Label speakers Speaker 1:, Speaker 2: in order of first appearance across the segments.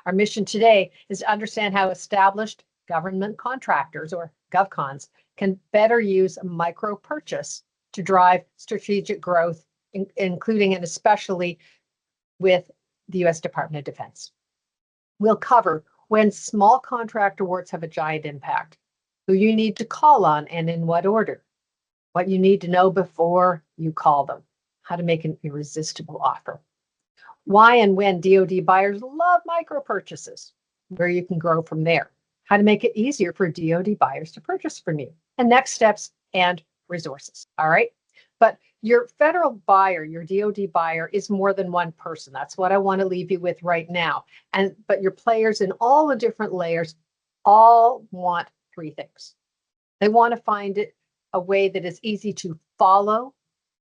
Speaker 1: Our mission today is to understand how established government contractors, or GovCons, can better use micro purchase to drive strategic growth, including and especially with the U.S. Department of Defense. We'll cover when small contract awards have a giant impact, who you need to call on and in what order, what you need to know before you call them, how to make an irresistible offer, why and when DoD buyers love micro purchases, where you can grow from there, how to make it easier for DoD buyers to purchase from you, and next steps and resources. All right. But your federal buyer, your DoD buyer, is more than one person. That's what I want to leave you with right now. But your players in all the different layers all want three things. They want to find it a way that is easy to follow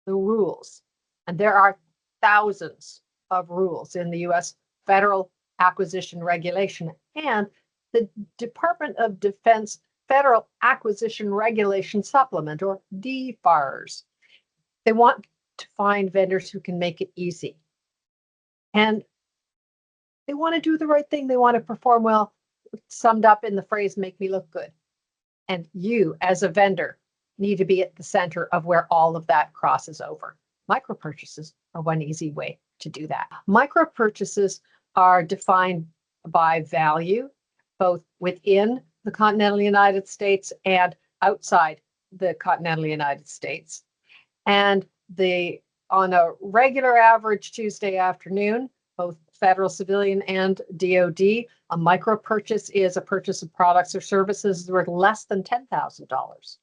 Speaker 1: the rules. And there are thousands of rules in the U.S. Federal Acquisition Regulation and the Department of Defense Federal Acquisition Regulation Supplement, or DFARS. They want to find vendors who can make it easy. And they want to do the right thing. They want to perform well, summed up in the phrase, make me look good. And you, as a vendor, need to be at the center of where all of that crosses over. Micro purchases are one easy way to do that. Micro purchases are defined by value, both within the continental United States and outside the continental United States. And on a regular average Tuesday afternoon, both federal civilian and DoD, a micro purchase is a purchase of products or services worth less than $10,000.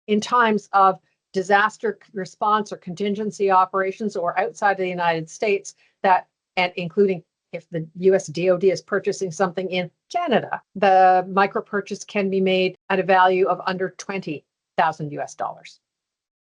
Speaker 1: In times of disaster response or contingency operations or outside of the United States, and including if the US DoD is purchasing something in Canada, the micro purchase can be made at a value of under $20,000 US.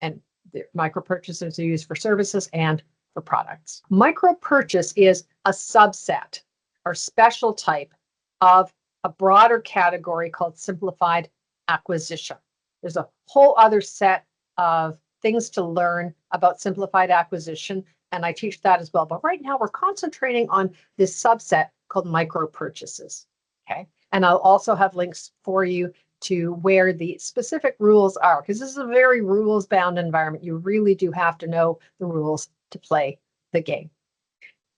Speaker 1: And the micro purchases are used for services and for products. Micro purchase is a subset or special type of a broader category called simplified acquisition. There's a whole other set of things to learn about simplified acquisition, and I teach that as well. But right now we're concentrating on this subset called micro purchases. Okay. And I'll also have links for you to where the specific rules are, because this is a very rules-bound environment. You really do have to know the rules to play the game.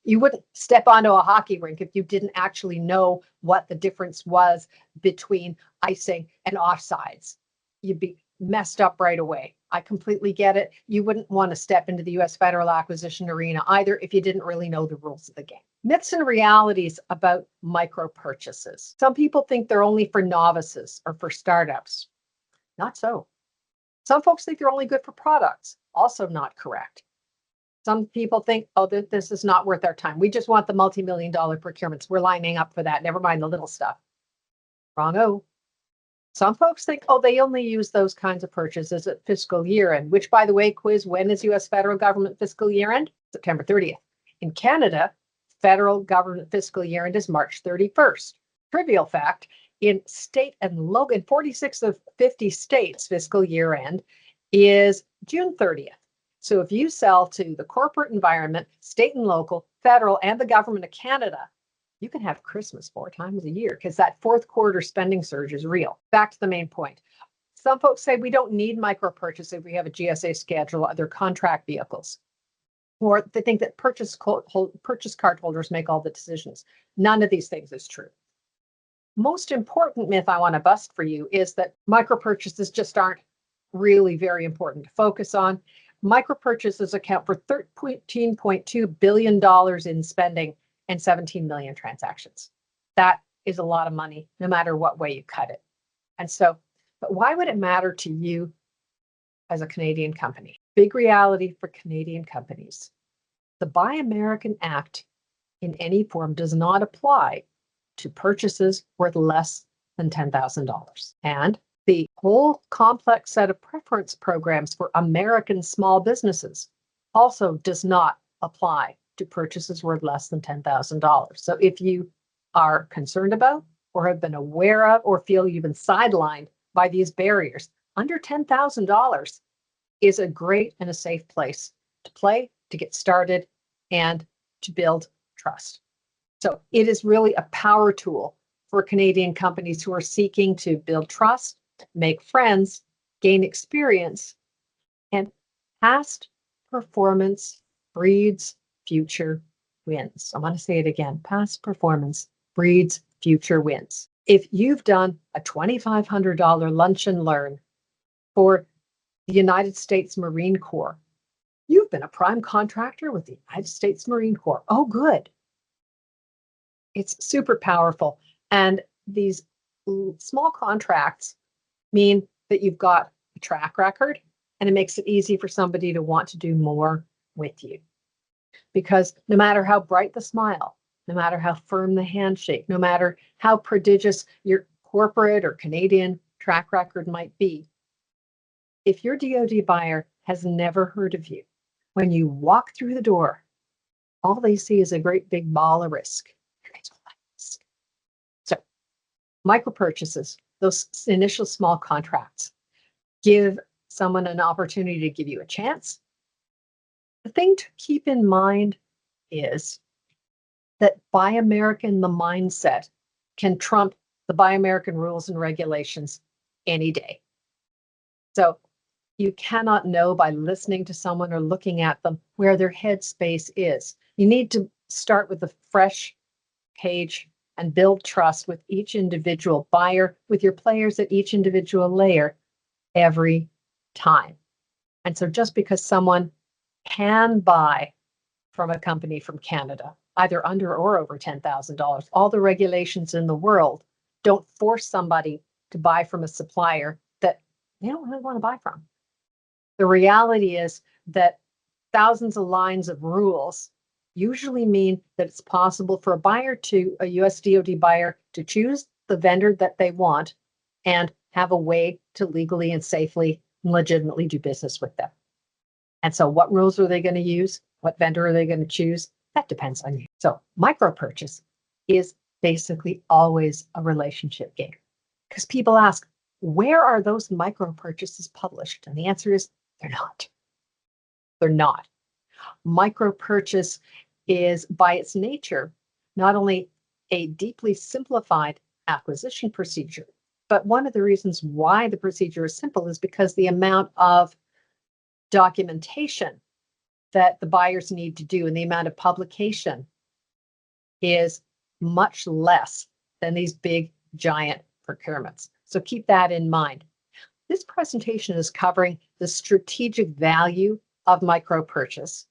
Speaker 1: You wouldn't step onto a hockey rink if you didn't actually know what the difference was between icing and offsides. You'd be messed up right away. I completely get it. You wouldn't want to step into the U.S. federal acquisition arena either if you didn't really know the rules of the game. Myths and realities about micro purchases. Some people think they're only for novices or for startups. Not so. Some folks think they're only good for products. Also not correct. Some people think, oh, this is not worth our time. We just want the multi-million-dollar procurements. We're lining up for that. Never mind the little stuff. Wrong-o. Some folks think, oh, they only use those kinds of purchases at fiscal year end, which, by the way, quiz, when is U.S. federal government fiscal year end? September 30th. In Canada, federal government fiscal year end is March 31st. Trivial fact, in state and local, in 46 of 50 states, fiscal year end is June 30th. So if you sell to the corporate environment, state and local, federal, and the government of Canada, you can have Christmas 4 times a year because that fourth quarter spending surge is real. Back to the main point. Some folks say we don't need micro purchase if we have a GSA schedule, other contract vehicles. Or they think that purchase card holders make all the decisions. None of these things is true. Most important myth I want to bust for you is that micro purchases just aren't really very important to focus on. Micro purchases account for $13.2 billion in spending and 17 million transactions. That is a lot of money, no matter what way you cut it. And so, but why would it matter to you as a Canadian company? Big reality for Canadian companies. The Buy American Act in any form does not apply to purchases worth less than $10,000. And the whole complex set of preference programs for American small businesses also does not apply to purchases worth less than $10,000. So if you are concerned about or have been aware of or feel you've been sidelined by these barriers, under $10,000 is a great and a safe place to play, to get started, and to build trust. So it is really a power tool for Canadian companies who are seeking to build trust, make friends, gain experience, and past performance breeds future wins. I want to say it again. Past performance breeds future wins. If you've done a $2,500 lunch and learn for the United States Marine Corps, you've been a prime contractor with the United States Marine Corps. Oh, good. It's super powerful. And these small contracts mean that you've got a track record, and it makes it easy for somebody to want to do more with you. Because no matter how bright the smile, no matter how firm the handshake, no matter how prodigious your corporate or Canadian track record might be, if your DoD buyer has never heard of you, when you walk through the door, all they see is a great big ball of risk. So micro purchases, those initial small contracts, give someone an opportunity to give you a chance. The thing to keep in mind is that Buy American, the mindset, can trump the Buy American rules and regulations any day. So you cannot know by listening to someone or looking at them where their headspace is. You need to start with a fresh page and build trust with each individual buyer, with your players at each individual layer every time. And so just because someone can buy from a company from Canada, either under or over $10,000, all the regulations in the world don't force somebody to buy from a supplier that they don't really want to buy from. The reality is that thousands of lines of rules usually mean that it's possible for a US DoD buyer to choose the vendor that they want and have a way to legally and safely and legitimately do business with them. And so what rules are they going to use? What vendor are they going to choose? That depends on you. So micro purchase is basically always a relationship game, because people ask, where are those micro purchases published? And the answer is they're not. They're not. Micro purchase is, by its nature, not only a deeply simplified acquisition procedure, but one of the reasons why the procedure is simple is because the amount of documentation that the buyers need to do and the amount of publication is much less than these big, giant procurements. So keep that in mind. This presentation is covering the strategic value of micro purchase.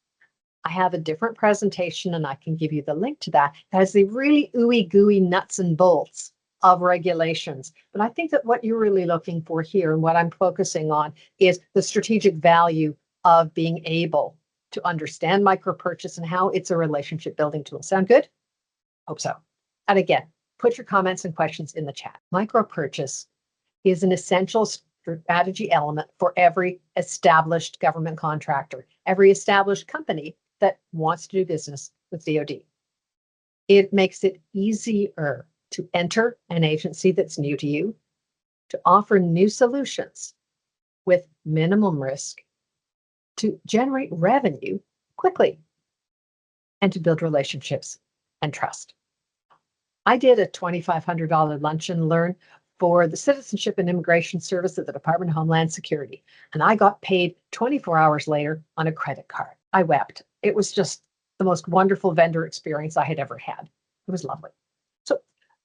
Speaker 1: I have a different presentation, and I can give you the link to that. It has the really ooey gooey nuts and bolts of regulations. But I think that what you're really looking for here and what I'm focusing on is the strategic value of being able to understand micro purchase and how it's a relationship building tool. Sound good? Hope so. And again, put your comments and questions in the chat. Micro purchase is an essential strategy element for every established government contractor, every established company that wants to do business with DoD. It makes it easier to enter an agency that's new to you, to offer new solutions with minimum risk, to generate revenue quickly, and to build relationships and trust. I did a $2,500 lunch and learn for the Citizenship and Immigration Service at the Department of Homeland Security, and I got paid 24 hours later on a credit card. I wept. It was just the most wonderful vendor experience I had ever had. It was lovely. So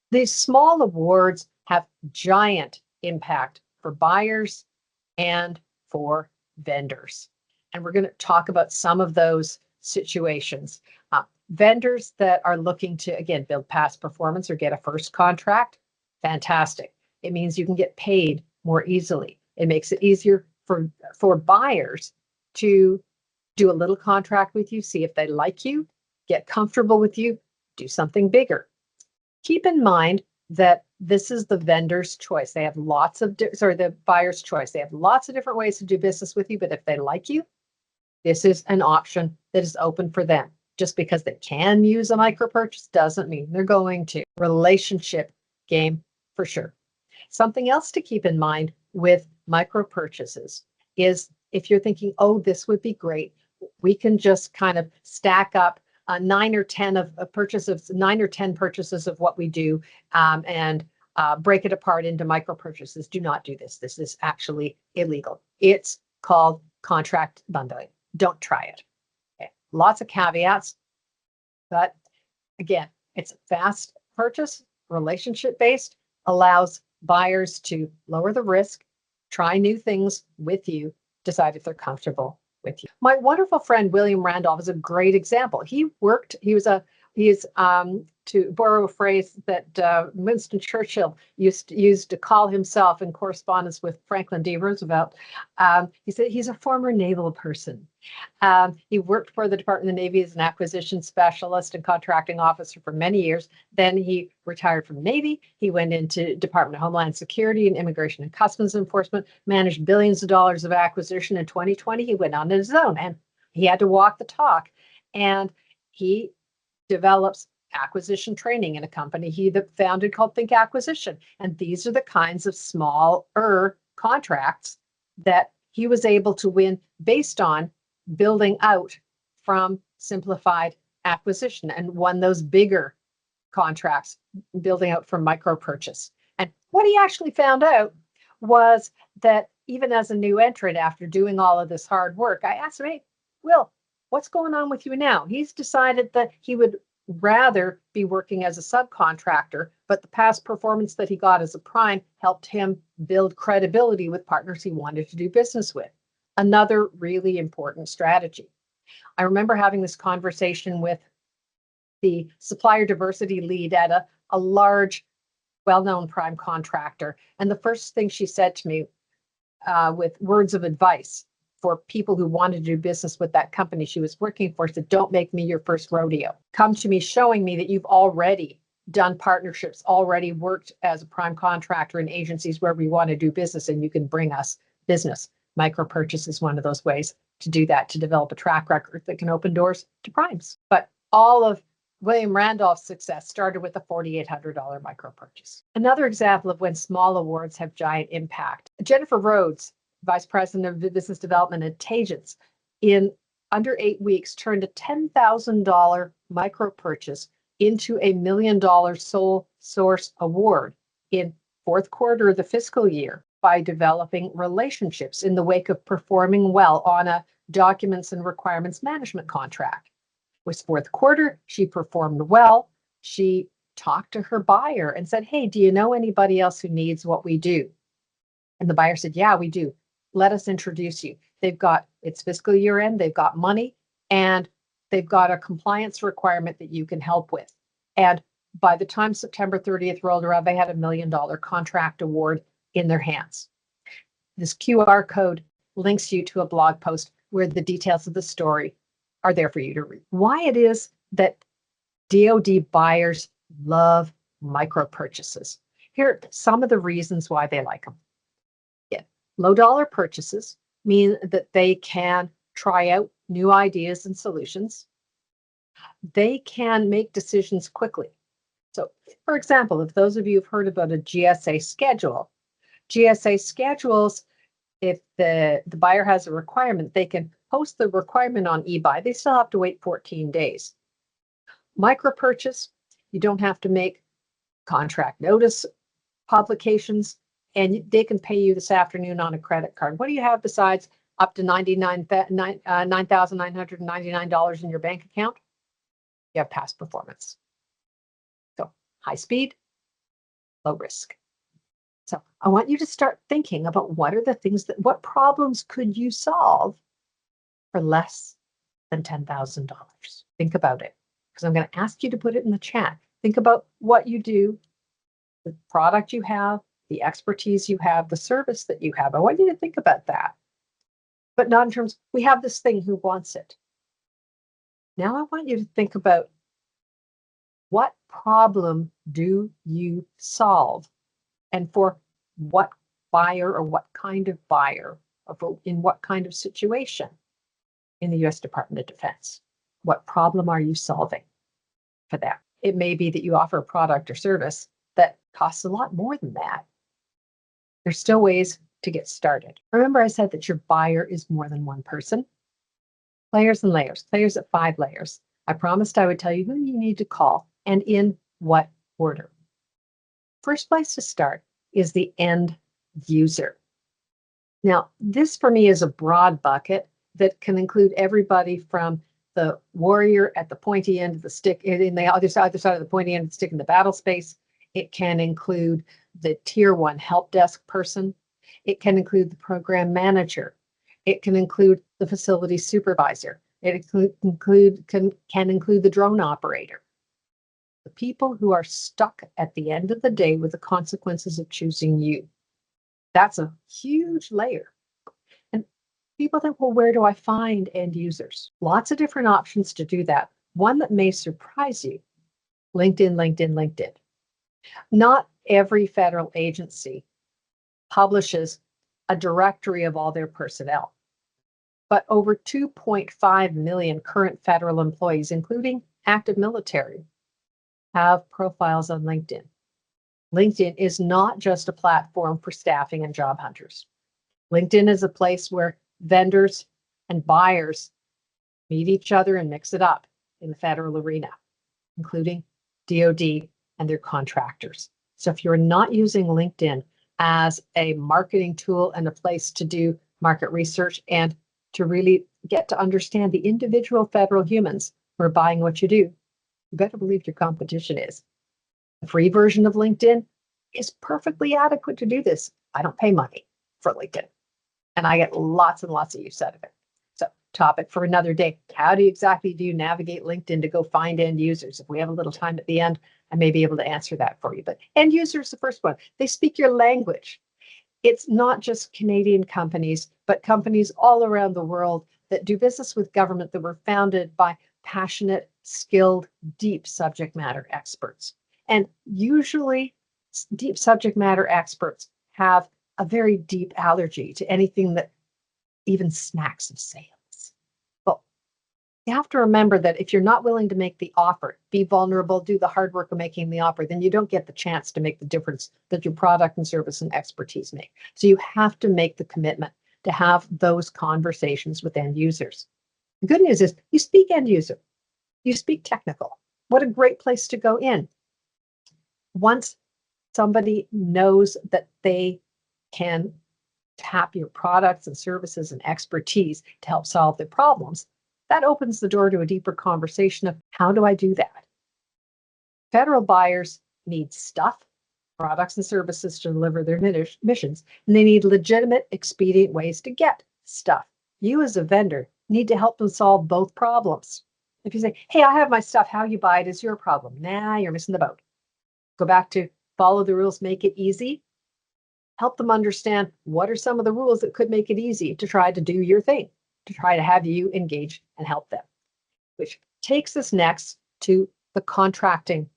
Speaker 1: these small awards have giant impact for buyers and for vendors. And we're going to talk about some of those situations. Vendors that are looking to, again, build past performance or get a first contract, fantastic. It means you can get paid more easily. It makes it easier for buyers to do a little contract with you, see if they like you, get comfortable with you, do something bigger. Keep in mind that this is the vendor's choice. They have lots of, the buyer's choice. They have lots of different ways to do business with you, but if they like you, this is an option that is open for them. Just because they can use a micro purchase doesn't mean they're going to. Relationship game for sure. Something else to keep in mind with micro purchases is if you're thinking, oh, this would be great, we can just kind of stack up 9 or 10 of purchases, 9 or 10 purchases of what we do, and break it apart into micro purchases. Do not do this. This is actually illegal. It's called contract bundling. Don't try it. Okay. Lots of caveats, but again, it's a fast purchase, relationship based, allows buyers to lower the risk, try new things with you, decide if they're comfortable with you. My wonderful friend William Randolph is a great example. He is to borrow a phrase that Winston Churchill used to call himself in correspondence with Franklin D. Roosevelt. He said he's a former naval person. He worked for the Department of the Navy as an acquisition specialist and contracting officer for many years. Then he retired from the Navy. He went into Department of Homeland Security and Immigration and Customs Enforcement, managed billions of dollars of acquisition. In 2020, he went on his own and he had to walk the talk. And he develops acquisition training in a company he founded called Think Acquisition. And these are the kinds of smaller contracts that he was able to win based on building out from simplified acquisition, and won those bigger contracts building out from micro purchase. And what he actually found out was that even as a new entrant, after doing all of this hard work, I asked him, hey, Will, what's going on with you now? He's decided that he would rather be working as a subcontractor, but the past performance that he got as a prime helped him build credibility with partners he wanted to do business with. Another really important strategy. I remember having this conversation with the supplier diversity lead at a large, well-known prime contractor. And the first thing she said to me with words of advice for people who wanted to do business with that company she was working for, said, don't make me your first rodeo. Come to me showing me that you've already done partnerships, already worked as a prime contractor in agencies where we want to do business, and you can bring us business. Micro purchase is one of those ways to do that, to develop a track record that can open doors to primes. But all of William Randolph's success started with a $4,800 micro purchase. Another example of when small awards have giant impact. Jennifer Rhodes, Vice President of Business Development at Tagents, in under 8 weeks turned a $10,000 micro purchase into a $1 million sole source award in fourth quarter of the fiscal year by developing relationships in the wake of performing well on a documents and requirements management contract. Was fourth quarter, she performed well. She talked to her buyer and said, hey, do you know anybody else who needs what we do? And the buyer said, yeah, we do. Let us introduce you. It's fiscal year end, they've got money, and they've got a compliance requirement that you can help with. And by the time September 30th rolled around, they had a $1 million contract award in their hands. This QR code links you to a blog post where the details of the story are there for you to read. Why it is that DoD buyers love micro purchases. Here are some of the reasons why they like them. Yeah. Low dollar purchases mean that they can try out new ideas and solutions. They can make decisions quickly. So, for example, if those of you have heard about a GSA schedule, GSA schedules, if the buyer has a requirement, they can post the requirement on eBuy. They still have to wait 14 days. Micro purchase, you don't have to make contract notice publications, and they can pay you this afternoon on a credit card. What do you have besides up to $9,999 in your bank account? You have past performance. So high speed, low risk. So I want you to start thinking about what problems could you solve for less than $10,000? Think about it, because I'm going to ask you to put it in the chat. Think about what you do, the product you have, the expertise you have, the service that you have. I want you to think about that, but not in terms, we have this thing, who wants it? Now I want you to think about, what problem do you solve, and for what buyer, or what kind of buyer, or in what kind of situation in the U.S. Department of Defense? What problem are you solving for that? It may be that you offer a product or service that costs a lot more than that. There's still ways to get started. Remember, I said that your buyer is more than one person. Layers and layers, layers at 5 layers. I promised I would tell you who you need to call and in what order. First place to start is the end user. Now, this for me is a broad bucket that can include everybody from the warrior at the pointy end of the stick, in the other side of the pointy end of the stick in the battle space. It can include the tier 1 help desk person. It can include the program manager. It can include the facility supervisor. It can include the drone operator. The people who are stuck at the end of the day with the consequences of choosing you. That's a huge layer. And people think, well, where do I find end users? Lots of different options to do that. One that may surprise you, LinkedIn, LinkedIn, LinkedIn. Not every federal agency publishes a directory of all their personnel, but over 2.5 million current federal employees, including active military, have profiles on LinkedIn. LinkedIn is not just a platform for staffing and job hunters. LinkedIn is a place where vendors and buyers meet each other and mix it up in the federal arena, including DoD and their contractors. So if you're not using LinkedIn as a marketing tool and a place to do market research and to really get to understand the individual federal humans who are buying what you do, you better believe your competition is. The free version of LinkedIn is perfectly adequate to do this. I don't pay money for LinkedIn, and I get lots and lots of use out of it. So, topic for another day. How do you navigate LinkedIn to go find end users? If we have a little time at the end, I may be able to answer that for you. But end users, the first one, they speak your language. It's not just Canadian companies, but companies all around the world that do business with government that were founded by passionate, skilled, deep subject matter experts. And usually deep subject matter experts have a very deep allergy to anything that even smacks of sales. But you have to remember that if you're not willing to make the offer, be vulnerable, do the hard work of making the offer, then you don't get the chance to make the difference that your product and service and expertise make. So you have to make the commitment to have those conversations with end users. The good news is you speak end user, you speak technical. What a great place to go in. Once somebody knows that they can tap your products and services and expertise to help solve their problems, that opens the door to a deeper conversation of how do I do that? Federal buyers need stuff, products and services to deliver their missions, and they need legitimate, expedient ways to get stuff. You as a vendor need to help them solve both problems. If you say, hey, I have my stuff, how you buy it is your problem. Nah, you're missing the boat. Go back to follow the rules, make it easy. Help them understand what are some of the rules that could make it easy to try to do your thing, to try to have you engage and help them. Which takes us next to the contracting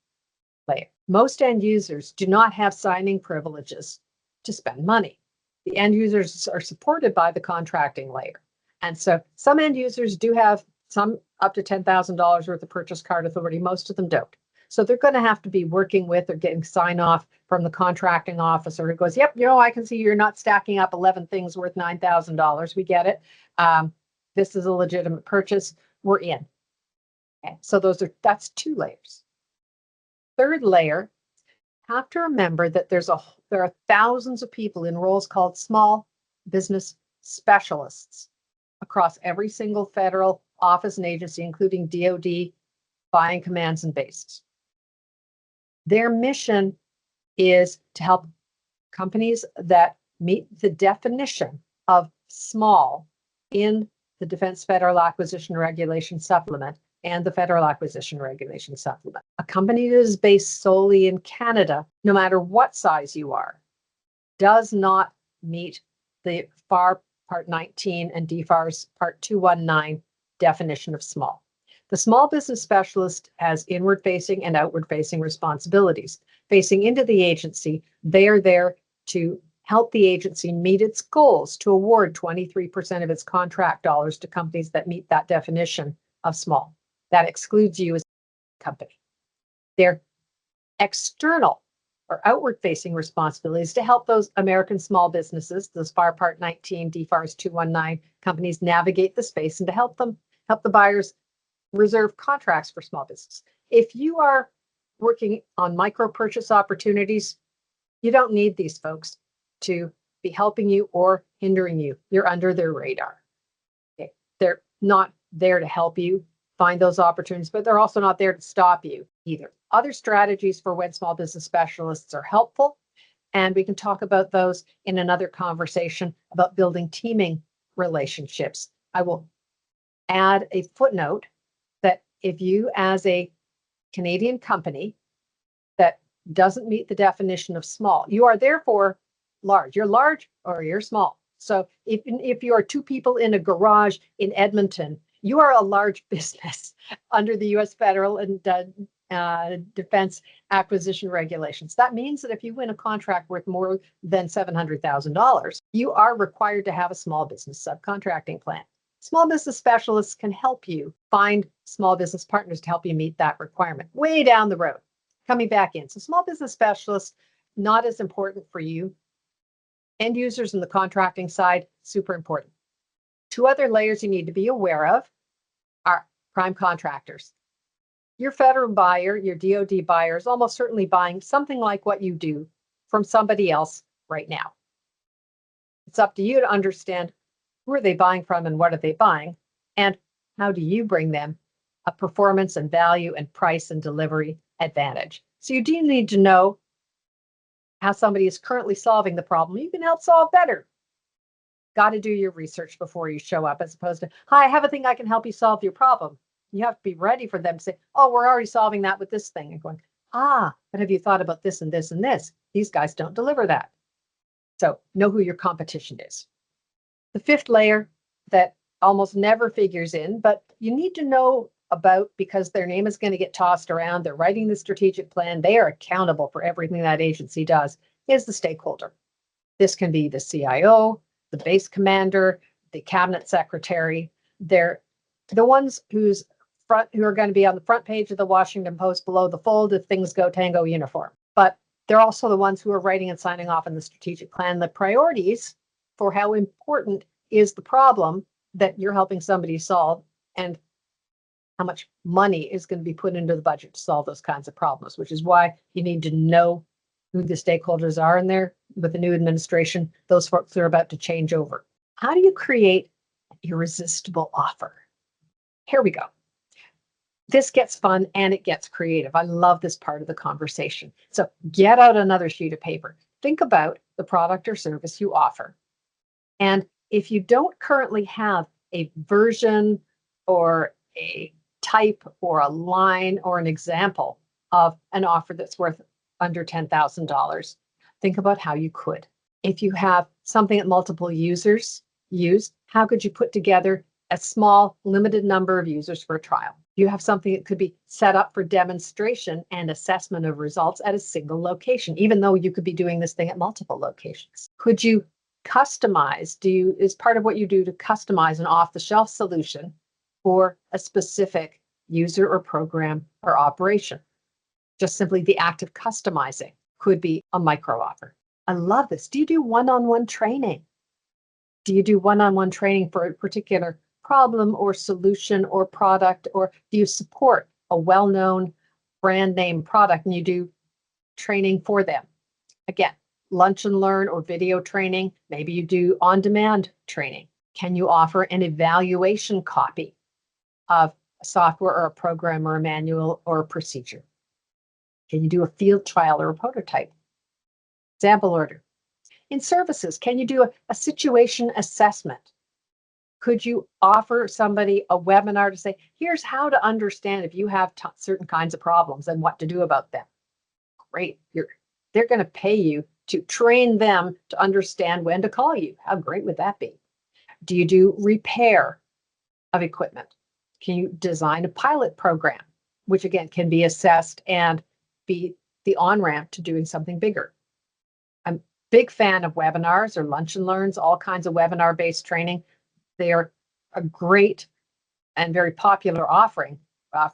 Speaker 1: layer. Most end users do not have signing privileges to spend money. The end users are supported by the contracting layer. And so some end users do have some up to $10,000 worth of purchase card authority. Most of them don't. So they're going to have to be working with or getting sign off from the contracting officer who goes, yep, I can see you're not stacking up 11 things worth $9,000. We get it. This is a legitimate purchase. We're in. Okay. So that's 2 layers. Third layer, have to remember that there are thousands of people in roles called small business specialists across every single federal office and agency, including DoD, buying commands and bases. Their mission is to help companies that meet the definition of small in the Defense Federal Acquisition Regulation Supplement and the Federal Acquisition Regulation Supplement. A company that is based solely in Canada, no matter what size you are, does not meet the FAR Part 19 and DFARS Part 219 definition of small. The small business specialist has inward-facing and outward-facing responsibilities. Facing into the agency, they are there to help the agency meet its goals to award 23% of its contract dollars to companies that meet that definition of small. That excludes you as a company. Their external or outward-facing responsibilities to help those American small businesses, those FAR Part 19, DFARS 219 companies navigate the space and to help the buyers reserve contracts for small business. If you are working on micro purchase opportunities, you don't need these folks to be helping you or hindering you. You're under their radar. Okay. They're not there to help you find those opportunities, but they're also not there to stop you either. Other strategies for when small business specialists are helpful, and we can talk about those in another conversation about building teaming relationships. I will add a footnote that if you, as a Canadian company that doesn't meet the definition of small, you are therefore large. You're large or you're small. So if you are two people in a garage in Edmonton, you are a large business under the U.S. federal and defense acquisition regulations. That means that if you win a contract worth more than $700,000, you are required to have a small business subcontracting plan. Small business specialists can help you find small business partners to help you meet that requirement way down the road, coming back in. So small business specialists, not as important for you. End users in the contracting side, super important. Two other layers you need to be aware of are prime contractors. Your federal buyer, your DoD buyer, is almost certainly buying something like what you do from somebody else right now. It's up to you to understand who are they buying from and what are they buying, and how do you bring them a performance and value and price and delivery advantage. So you do need to know how somebody is currently solving the problem you can help solve better. Got to do your research before you show up, as opposed to, hi, I have a thing I can help you solve your problem. You have to be ready for them to say, oh, we're already solving that with this thing. And going, but have you thought about this and this and this? These guys don't deliver that. So know who your competition is. The fifth layer that almost never figures in, but you need to know about because their name is going to get tossed around. They're writing the strategic plan. They are accountable for everything that agency does, is the stakeholder. This can be the CIO, the base commander, the cabinet secretary. They're the ones who are going to be on the front page of the Washington Post below the fold if things go tango uniform. But they're also the ones who are writing and signing off on the strategic plan, the priorities for how important is the problem that you're helping somebody solve, and how much money is going to be put into the budget to solve those kinds of problems, which is why you need to know who the stakeholders are in there. With the new administration, those folks are about to change over. How do you create an irresistible offer? Here we go. This gets fun and it gets creative. I love this part of the conversation. So get out another sheet of paper. Think about the product or service you offer. And if you don't currently have a version or a type or a line or an example of an offer that's worth under $10,000, think about how you could. If you have something that multiple users use, how could you put together a small, limited number of users for a trial? You have something that could be set up for demonstration and assessment of results at a single location, even though you could be doing this thing at multiple locations. Could you customize? Is part of what you do to customize an off-the-shelf solution for a specific user or program or operation? Just simply the act of customizing could be a micro offer. I love this. Do you do one-on-one training? Do you do one-on-one training for a particular problem or solution or product, or do you support a well-known brand name product and you do training for them? Again, lunch and learn or video training. Maybe you do on-demand training. Can you offer an evaluation copy of a software or a program or a manual or a procedure? Can you do a field trial or a prototype? Sample order. In services, can you do a situation assessment? Could you offer somebody a webinar to say, here's how to understand if you have certain kinds of problems and what to do about them? Great. They're going to pay you to train them to understand when to call you. How great would that be? Do you do repair of equipment? Can you design a pilot program, which again can be assessed and be the on-ramp to doing something bigger? I'm a big fan of webinars or lunch and learns, all kinds of webinar-based training. They are a great and very popular offering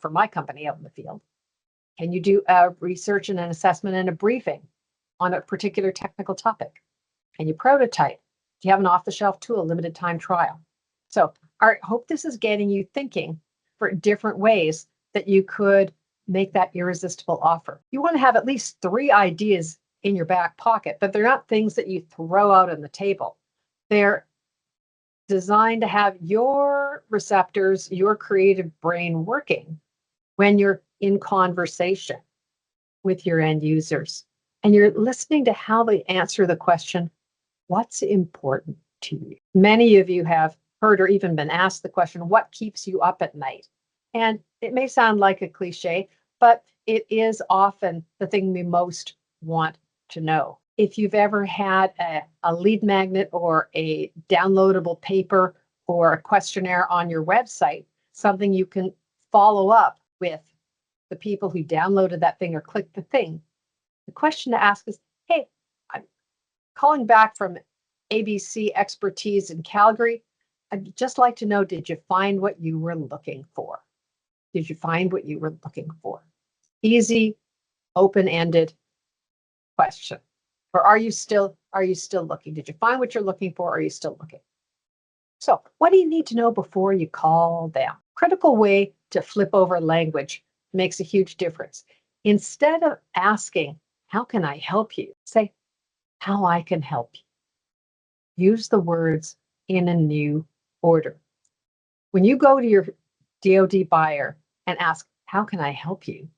Speaker 1: for my company out in the field. Can you do a research and an assessment and a briefing on a particular technical topic? Can you prototype? Do you have an off-the-shelf tool, limited time trial? So I hope this is getting you thinking for different ways that you could make that irresistible offer. You want to have at least 3 ideas in your back pocket, but they're not things that you throw out on the table. They're designed to have your receptors, your creative brain working when you're in conversation with your end users. And you're listening to how they answer the question, what's important to you? Many of you have heard or even been asked the question, what keeps you up at night? And it may sound like a cliche, but it is often the thing we most want to know. If you've ever had a lead magnet or a downloadable paper or a questionnaire on your website, something you can follow up with the people who downloaded that thing or clicked the thing, the question to ask is, hey, I'm calling back from ABC Expertise in Calgary. I'd just like to know, did you find what you were looking for? Did you find what you were looking for? Easy, open-ended question. Or are you still looking? Did you find what you're looking for? Or are you still looking? So what do you need to know before you call them? Critical way to flip over language makes a huge difference. Instead of asking, how can I help you? Say, how I can help you. Use the words in a new order. When you go to your DoD buyer and ask, how can I help you?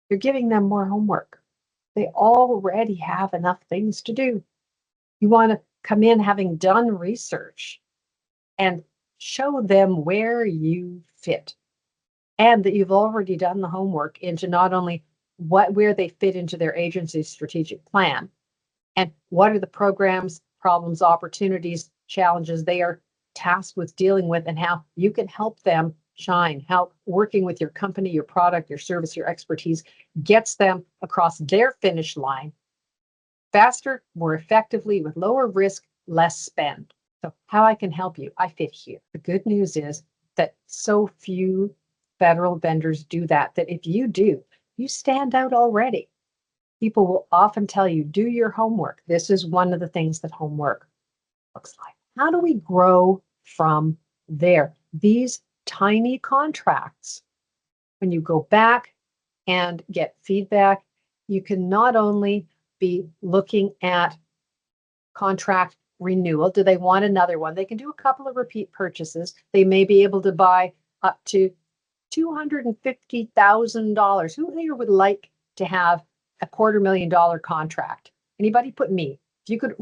Speaker 1: You're giving them more homework. They already have enough things to do. You want to come in having done research and show them where you fit and that you've already done the homework into not only where they fit into their agency's strategic plan and what are the programs, problems, opportunities, challenges they are tasked with dealing with and how you can help them shine, how working with your company, your product, your service, your expertise gets them across their finish line faster, more effectively, with lower risk, less spend. So how I can help you, I fit here. The good news is that so few federal vendors do that if you do, you stand out already. People will often tell you, do your homework. This is one of the things that homework looks like. How do we grow from there? These tiny contracts, when you go back and get feedback, you can not only be looking at contract renewal. Do they want another one? They can do a couple of repeat purchases. They may be able to buy up to $250,000. Who here would like to have a $250,000 contract? Anybody put me? If you could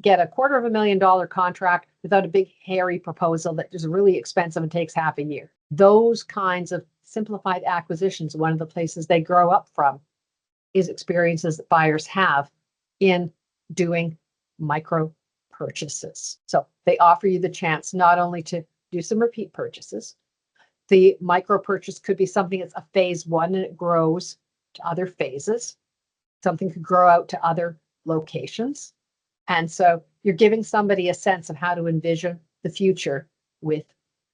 Speaker 1: get a $250,000 contract without a big hairy proposal that is really expensive and takes half a year. Those kinds of simplified acquisitions, one of the places they grow up from is experiences that buyers have in doing micro purchases. So they offer you the chance not only to do some repeat purchases. The micro purchase could be something that's a phase 1 and it grows to other phases. Something could grow out to other locations. And so you're giving somebody a sense of how to envision the future with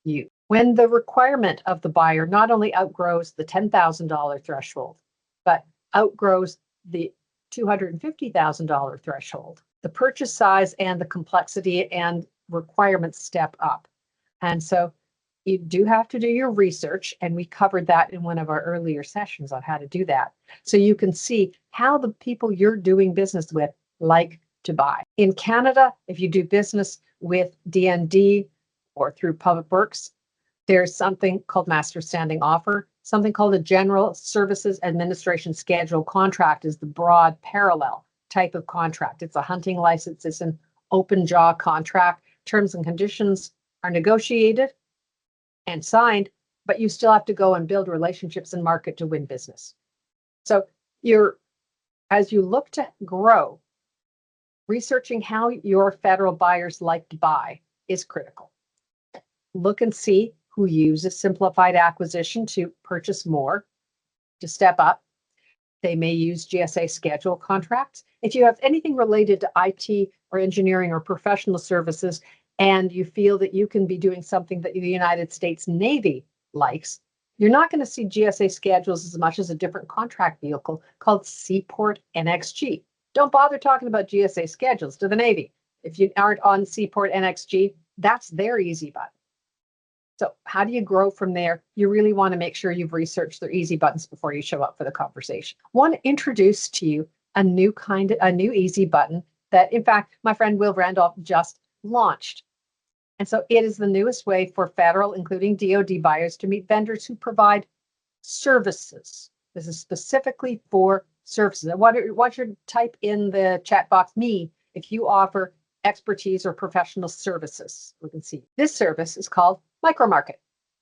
Speaker 1: you. When the requirement of the buyer not only outgrows the $10,000 threshold, but outgrows the $250,000 threshold, the purchase size and the complexity and requirements step up. And so you do have to do your research, and we covered that in one of our earlier sessions on how to do that. So you can see how the people you're doing business with like to buy. In Canada, if you do business with DND or through Public Works, there's something called Master Standing Offer. Something called a General Services Administration Schedule contract is the broad parallel type of contract. It's a hunting license. It's an open jaw contract. Terms and conditions are negotiated and signed, but you still have to go and build relationships and market to win business. So as you look to grow, researching how your federal buyers like to buy is critical. Look and see who uses simplified acquisition to purchase more, to step up. They may use GSA schedule contracts. If you have anything related to IT or engineering or professional services, and you feel that you can be doing something that the United States Navy likes, you're not going to see GSA schedules as much as a different contract vehicle called Seaport NXG. Don't bother talking about GSA schedules to the Navy. If you aren't on Seaport NXG, that's their easy button. So how do you grow from there? You really want to make sure you've researched their easy buttons before you show up for the conversation. Want to introduce to you a new easy button that, in fact, my friend Will Randolph just launched. And so it is the newest way for federal, including DoD buyers, to meet vendors who provide services. This is specifically for services. I want you to type in the chat box, me, if you offer expertise or professional services. We can see this service is called micromarket.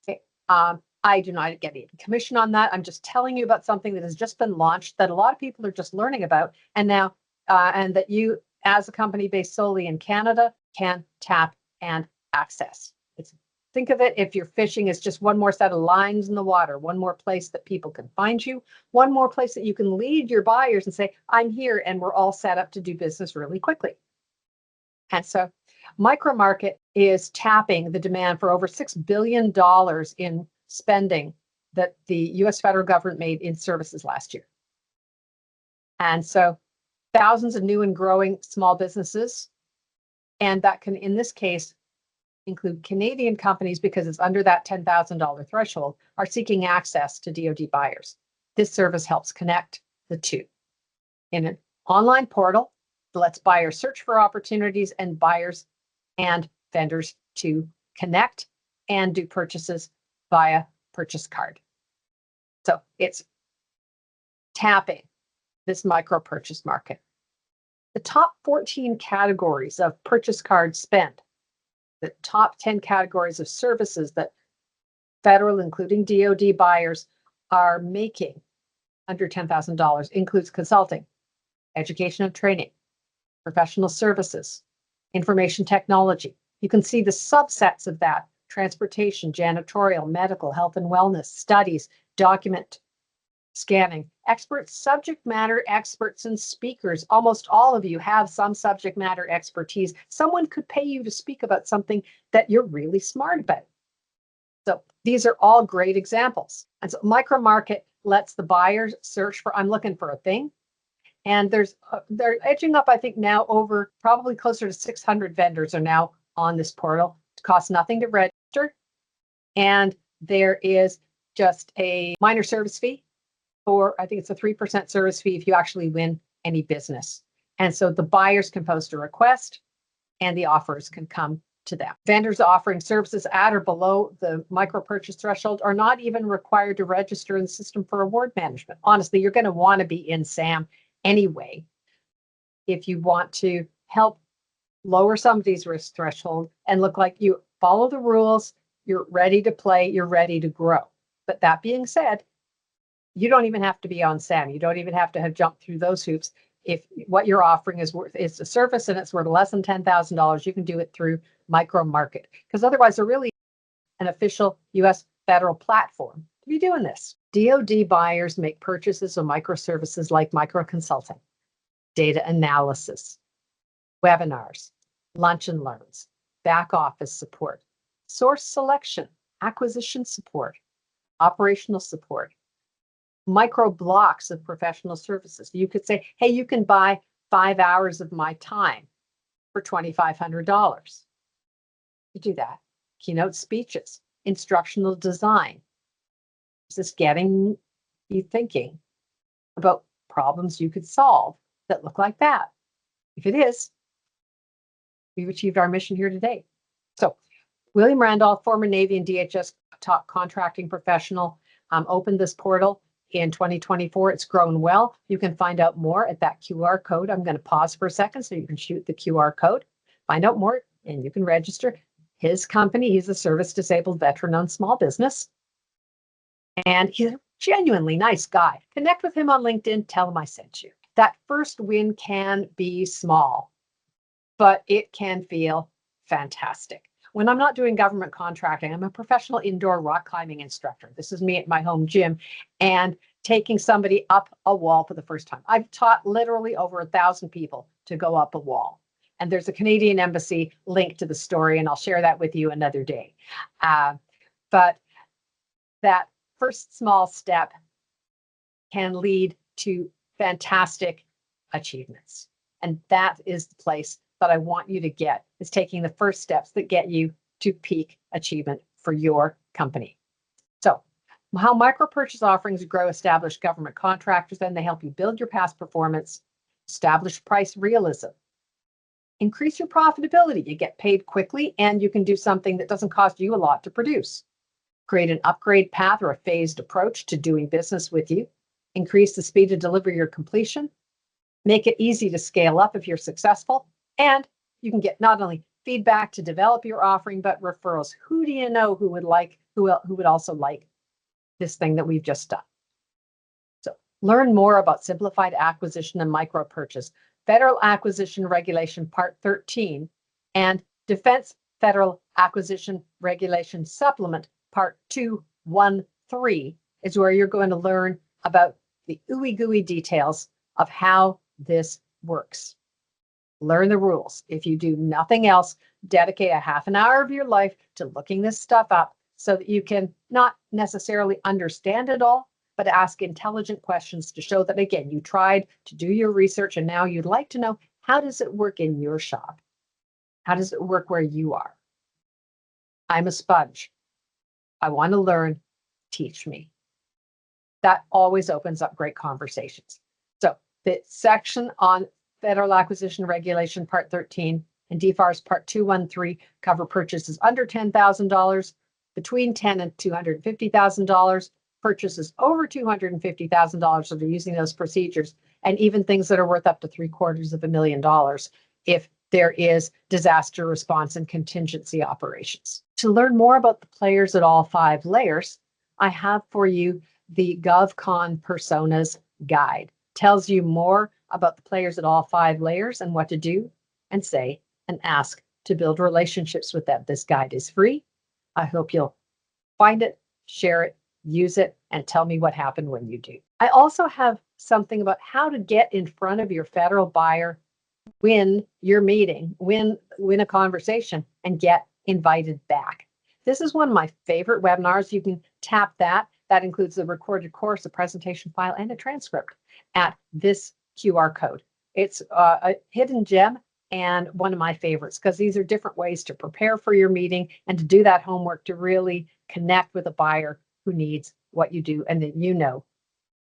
Speaker 1: Okay. I do not get any commission on that. I'm just telling you about something that has just been launched that a lot of people are just learning about, and now, and that you, as a company based solely in Canada, can tap and access. Think of it, if you're fishing, as just one more set of lines in the water, one more place that people can find you, one more place that you can lead your buyers and say, I'm here, and we're all set up to do business really quickly. And so micromarket is tapping the demand for over $6 billion in spending that the US federal government made in services last year. And so thousands of new and growing small businesses, and that can, in this case, include Canadian companies, because it's under that $10,000 threshold, are seeking access to DoD buyers. This service helps connect the two in an online portal that lets buyers search for opportunities and buyers and vendors to connect and do purchases via purchase card. So it's tapping this micro purchase market. The top 14 categories of purchase card spend, the top 10 categories of services that federal, including DoD buyers, are making under $10,000 includes consulting, education and training, professional services, information technology. You can see the subsets of that: transportation, janitorial, medical, health and wellness, studies, document scanning, experts, subject matter experts and speakers. Almost all of you have some subject matter expertise. Someone could pay you to speak about something that you're really smart about. So these are all great examples. And so micromarket lets the buyers search for, I'm looking for a thing. And they're edging up, I think now over probably closer to 600 vendors are now on this portal. It costs nothing to register. And there is just a minor service fee, or I think it's a 3% service fee if you actually win any business. And so the buyers can post a request and the offers can come to them. Vendors offering services at or below the micro purchase threshold are not even required to register in the system for award management. Honestly, you're going to want to be in SAM anyway if you want to help lower somebody's risk threshold and look like you follow the rules, you're ready to play, you're ready to grow. But that being said, you don't even have to be on SAM. You don't even have to have jumped through those hoops. If what you're offering is a service and it's worth less than $10,000, you can do it through micromarket, because otherwise they're really an official US federal platform to be doing this. DoD buyers make purchases of microservices like micro consulting, data analysis, webinars, lunch and learns, back office support, source selection, acquisition support, operational support, micro blocks of professional services. You could say, hey, you can buy 5 hours of my time for $2,500. You do that. Keynote speeches, instructional design. Is this getting you thinking about problems you could solve that look like that? If it is, we've achieved our mission here today. So William Randolph, former Navy and DHS top contracting professional, opened this portal in 2024. It's grown well. You can find out more at that QR code. I'm going to pause for a second so you can shoot the QR code, find out more, and you can register. His company, he's a service disabled veteran-owned small business, and he's a genuinely nice guy. Connect with him on LinkedIn, tell him I sent you. That first win can be small, but it can feel fantastic. When I'm not doing government contracting, I'm a professional indoor rock climbing instructor. This is me at my home gym and taking somebody up a wall for the first time. I've taught literally over 1,000 people to go up a wall. And there's a Canadian Embassy link to the story, and I'll share that with you another day. But that first small step can lead to fantastic achievements. And that is the place that I want you to get, is taking the first steps that get you to peak achievement for your company. So how micro purchase offerings grow established government contractors, then they help you build your past performance, establish price realism, increase your profitability. You get paid quickly and you can do something that doesn't cost you a lot to produce. Create an upgrade path or a phased approach to doing business with you. Increase the speed to deliver your completion. Make it easy to scale up if you're successful. And you can get not only feedback to develop your offering, but referrals. Who do you know who would also like this thing that we've just done? So learn more about simplified acquisition and micro purchase, Federal Acquisition Regulation Part 13, and Defense Federal Acquisition Regulation Supplement Part 213 is where you're going to learn about the ooey gooey details of how this works. Learn the rules. If you do nothing else, dedicate a half an hour of your life to looking this stuff up so that you can not necessarily understand it all, but ask intelligent questions to show that, again, you tried to do your research and now you'd like to know, how does it work in your shop? How does it work where you are? I'm a sponge. I want to learn. Teach me. That always opens up great conversations. So the section on Federal Acquisition Regulation Part 13 and DFARS Part 213 cover purchases under $10,000, between $10,000 and $250,000, purchases over $250,000 if they're using those procedures, and even things that are worth up to $750,000 if there is disaster response and contingency operations. To learn more about the players at all 5 layers, I have for you the GovCon Personas Guide. Tells you more about the players at all 5 layers and what to do and say and ask to build relationships with them. This guide is free. I hope you'll find it, share it, use it, and tell me what happened when you do. I also have something about how to get in front of your federal buyer, win your meeting, win a conversation, and get invited back. This is one of my favorite webinars. You can tap that. That includes the recorded course, a presentation file, and a transcript at this QR code. It's a hidden gem and one of my favorites because these are different ways to prepare for your meeting and to do that homework to really connect with a buyer who needs what you do and that you know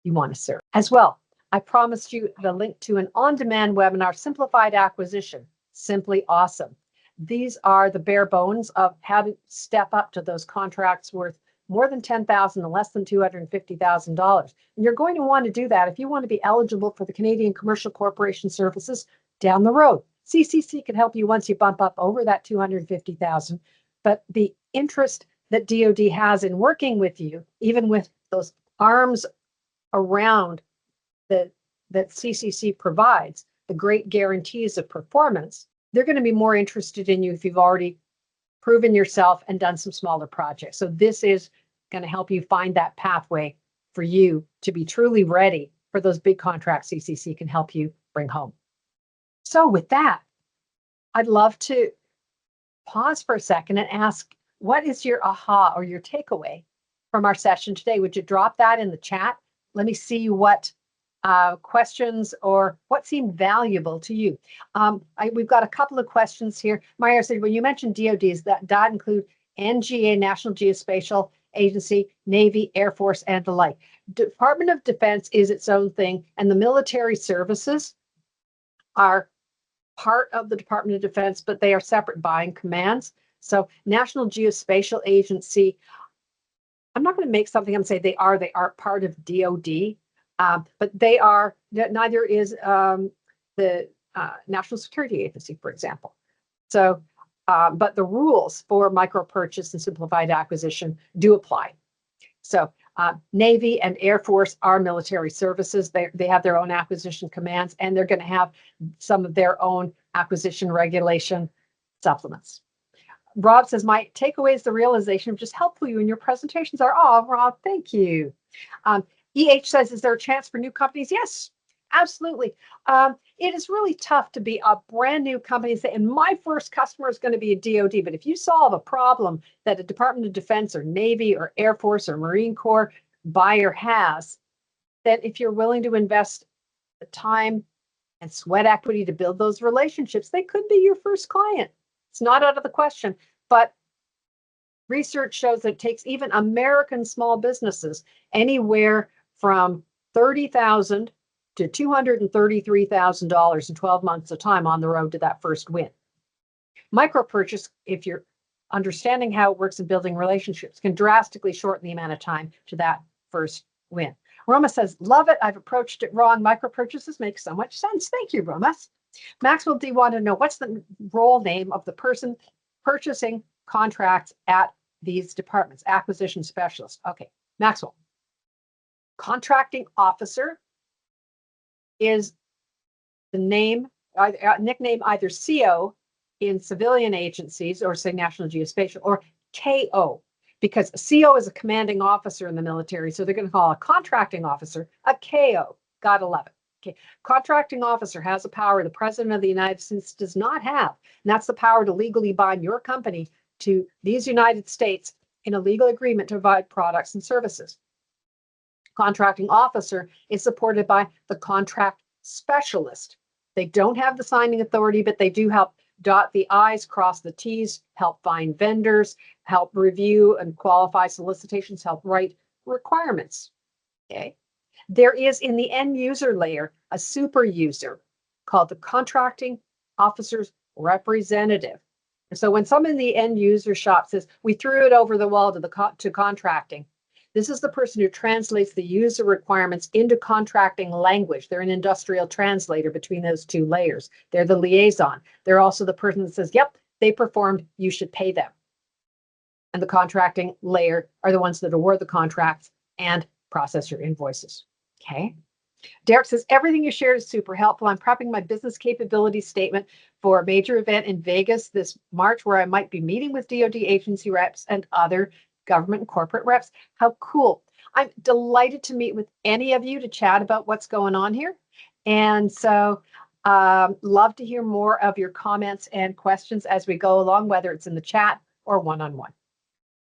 Speaker 1: you want to serve. As well, I promised you the link to an on-demand webinar, Simplified Acquisition, Simply Awesome. These are the bare bones of how to step up to those contracts worth more than $10,000 and less than $250,000. And you're going to want to do that if you want to be eligible for the Canadian Commercial Corporation Services down the road. CCC can help you once you bump up over that $250,000, but the interest that DoD has in working with you, even with those arms around that CCC provides, the great guarantees of performance, they're going to be more interested in you if you've already proven yourself and done some smaller projects. So this is going to help you find that pathway for you to be truly ready for those big contracts CCC can help you bring home. So with that, I'd love to pause for a second and ask, what is your aha or your takeaway from our session today? Would you drop that in the chat? Let me see what questions or what seemed valuable to you. We've got a couple of questions here. Mario said, when you mentioned DoDs, that include NGA, National Geospatial Agency, Navy, Air Force, and the like. Department of Defense is its own thing, and the military services are part of the Department of Defense, but they are separate buying commands. So National Geospatial Agency, I'm not going to make something up and say they are part of DoD. But they are, neither is the National Security Agency, for example. So, but the rules for micro purchase and simplified acquisition do apply. So Navy and Air Force are military services. They have their own acquisition commands, and they're going to have some of their own acquisition regulation supplements. Rob says, my takeaway is the realization of just how helpful you and your presentations are. Oh, Rob, thank you. EH says, is there a chance for new companies? Yes, absolutely. It is really tough to be a brand new company and say, and my first customer is going to be a DoD. But if you solve a problem that a Department of Defense or Navy or Air Force or Marine Corps buyer has, then if you're willing to invest the time and sweat equity to build those relationships, they could be your first client. It's not out of the question, but Research shows that it takes even American small businesses anywhere from $30,000 to $233,000 in 12 months of time on the road to that first win. Micro purchase, if you're understanding how it works in building relationships, can drastically shorten the amount of time to that first win. Roma says, love it. I've approached it wrong. Micro purchases make so much sense. Thank you, Roma. Maxwell D wanted to know what's the role name of the person purchasing contracts at these departments, acquisition specialist. Okay, Maxwell. Contracting officer is the name, nickname either CO in civilian agencies or say National Geospatial or KO, because CO is a commanding officer in the military. So they're going to call a contracting officer a KO. Gotta love it. Okay. Contracting officer has a power the President of the United States does not have. And that's the power to legally bind your company to these United States in a legal agreement to provide products and services. Contracting officer is supported by the contract specialist. They don't have the signing authority, but they do help dot the I's, cross the T's, help find vendors, help review and qualify solicitations, help write requirements. Okay. There is in the end user layer a super user called the contracting officer's representative. And so when someone in the end user shop says, we threw it over the wall to contracting, this is the person who translates the user requirements into contracting language. They're an industrial translator between those two layers. They're the liaison. They're also the person that says, yep, they performed, you should pay them. And the contracting layer are the ones that award the contracts and process your invoices. Okay. Derek says, everything you shared is super helpful. I'm prepping my business capability statement for a major event in Vegas this March where I might be meeting with DoD agency reps and other government and corporate reps. How cool. I'm delighted to meet with any of you to chat about what's going on here. And so love to hear more of your comments and questions as we go along, whether it's in the chat or one-on-one.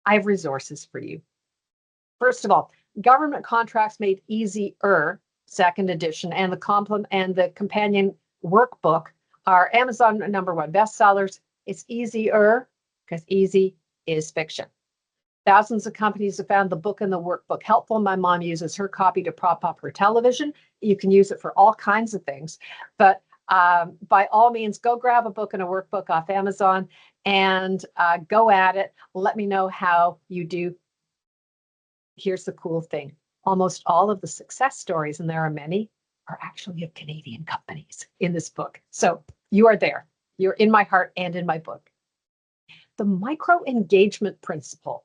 Speaker 1: I have resources for you. First of all, Government Contracts Made Easier, second edition, and the companion workbook are Amazon #1 bestsellers. It's easier because easy is fiction. Thousands of companies have found the book and the workbook helpful. My mom uses her copy to prop up her television. You can use it for all kinds of things, but by all means, go grab a book and a workbook off Amazon and go at it. Let me know how you do. Here's the cool thing. Almost all of the success stories, and there are many, are actually of Canadian companies in this book. So you are there. You're in my heart and in my book. The micro engagement principle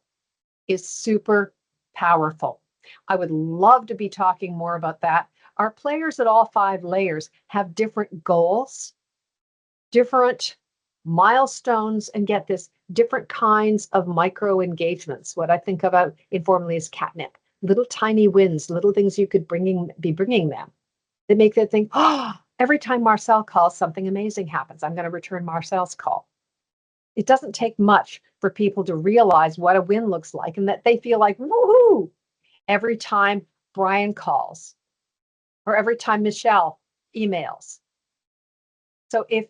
Speaker 1: is super powerful. I would love to be talking more about that. Our players at all 5 layers have different goals, different milestones, and get this, different kinds of micro engagements. What I think about informally is catnip, little tiny wins, little things you could be bringing them. They make them think, oh, every time Marcel calls, something amazing happens. I'm going to return Marcel's call. It doesn't take much for people to realize what a win looks like and that they feel like, woohoo, every time Brian calls or every time Michelle emails. So if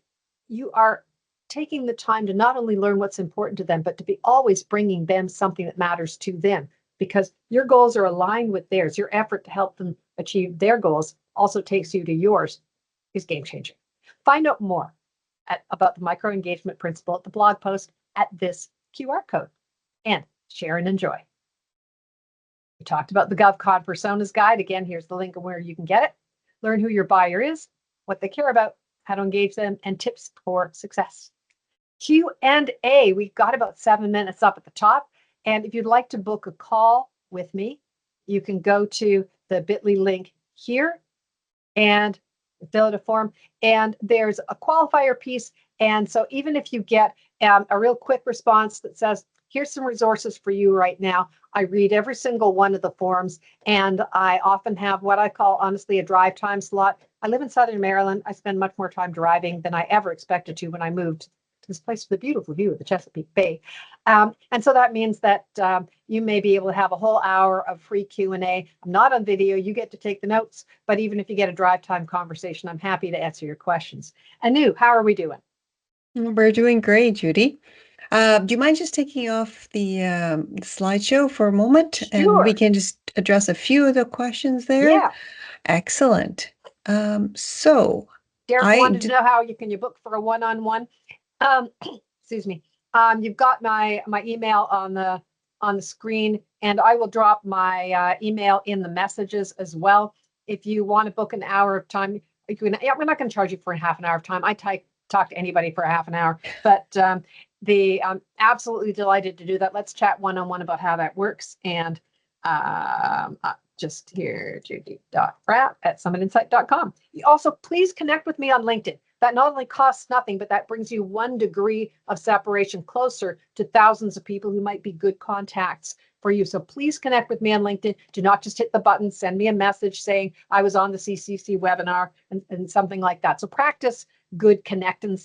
Speaker 1: you are taking the time to not only learn what's important to them, but to be always bringing them something that matters to them, because your goals are aligned with theirs, your effort to help them achieve their goals also takes you to yours, is game changing. Find out more about the micro engagement principle at the blog post at this QR code, and share and enjoy. We talked about the GovCon Personas Guide. Again, here's the link of where you can get it. Learn who your buyer is, what they care about, how to engage them, and tips for success. Q&A. We've got about 7 minutes up at the top. And if you'd like to book a call with me, you can go to the bit.ly link here and fill out a form. And there's a qualifier piece. And so even if you get a real quick response that says, here's some resources for you right now, I read every single one of the forms, and I often have what I call, honestly, a drive time slot. I live in Southern Maryland. I spend much more time driving than I ever expected to when I moved to this place with a beautiful view of the Chesapeake Bay. And so that means that you may be able to have a whole hour of free Q&A. I'm not on video. You get to take the notes. But even if you get a drive time conversation, I'm happy to answer your questions. Anu, how are we doing?
Speaker 2: We're doing great, Judy. Do you mind just taking off the slideshow for a moment? And we
Speaker 1: Sure.
Speaker 2: can just address a few of the questions there?
Speaker 1: Yeah.
Speaker 2: Excellent. So
Speaker 1: Derek
Speaker 2: I
Speaker 1: wanted to
Speaker 2: did,
Speaker 1: know how you can book for a one-on-one. Excuse me. You've got my email on the screen, and I will drop my email in the messages as well. If you want to book an hour of time, you can. Yeah, we're not going to charge you for a half an hour of time. I talk to anybody for a half an hour, but I'm absolutely delighted to do that. Let's chat one-on-one about how that works. And just here, judy.bratt@summitinsight.com. Also, please connect with me on LinkedIn. That not only costs nothing, but that brings you 1 degree of separation closer to thousands of people who might be good contacts for you. So please connect with me on LinkedIn. Do not just hit the button, send me a message saying I was on the CCC webinar and something like that. So practice good connection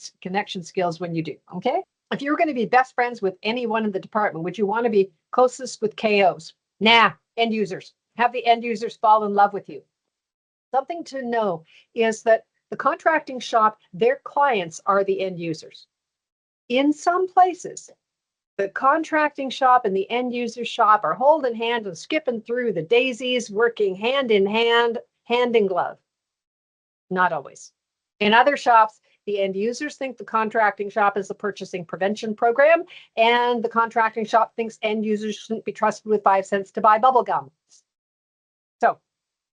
Speaker 1: skills when you do, okay? If you're going to be best friends with anyone in the department, would you want to be closest with KOs? Nah, end users. Have the end users fall in love with you. Something to know is that the contracting shop, their clients are the end users. In some places, the contracting shop and the end user shop are holding hands and skipping through the daisies, working hand in hand, hand in glove. Not always. In other shops, the end users think the contracting shop is the purchasing prevention program, and the contracting shop thinks end users shouldn't be trusted with 5 cents to buy bubble gum. So,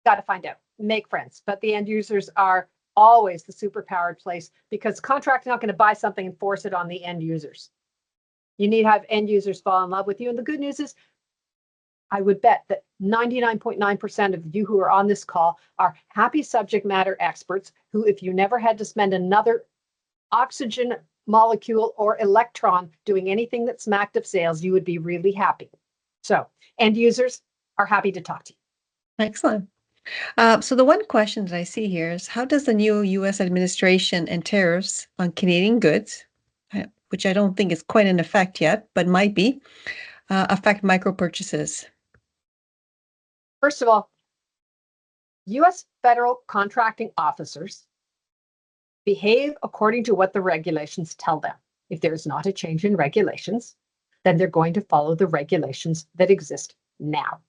Speaker 1: got to find out, make friends. But the end users are always the superpowered place because contract's not going to buy something and force it on the end users. You need to have end users fall in love with you. And the good news is, I would bet that 99.9% of you who are on this call are happy subject matter experts who, if you never had to spend another oxygen molecule or electron doing anything that smacked of sales, you would be really happy. So end users are happy to talk to you.
Speaker 2: excellent. So the one question that I see here is, how does the new U.S. administration and tariffs on Canadian goods, which I don't think is quite in effect yet, but might be, affect micro purchases?
Speaker 1: First of all, U.S. federal contracting officers behave according to what the regulations tell them. If there's not a change in regulations, then they're going to follow the regulations that exist now.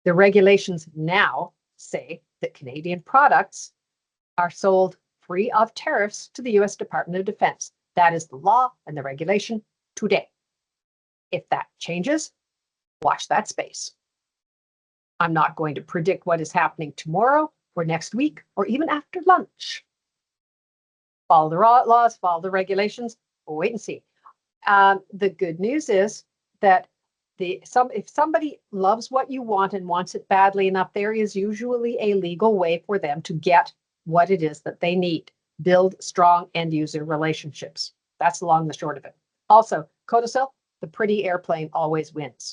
Speaker 1: The regulations now say that Canadian products are sold free of tariffs to the U.S. Department of Defense. That is the law and the regulation today. If that changes, watch that space. I'm not going to predict what is happening tomorrow or next week or even after lunch. Follow the laws, follow the regulations, we'll wait and see. The good news is that if somebody loves what you want and wants it badly enough, there is usually a legal way for them to get what it is that they need. Build strong end user relationships. That's the long and the short of it. Also, Codicil, the pretty airplane always wins.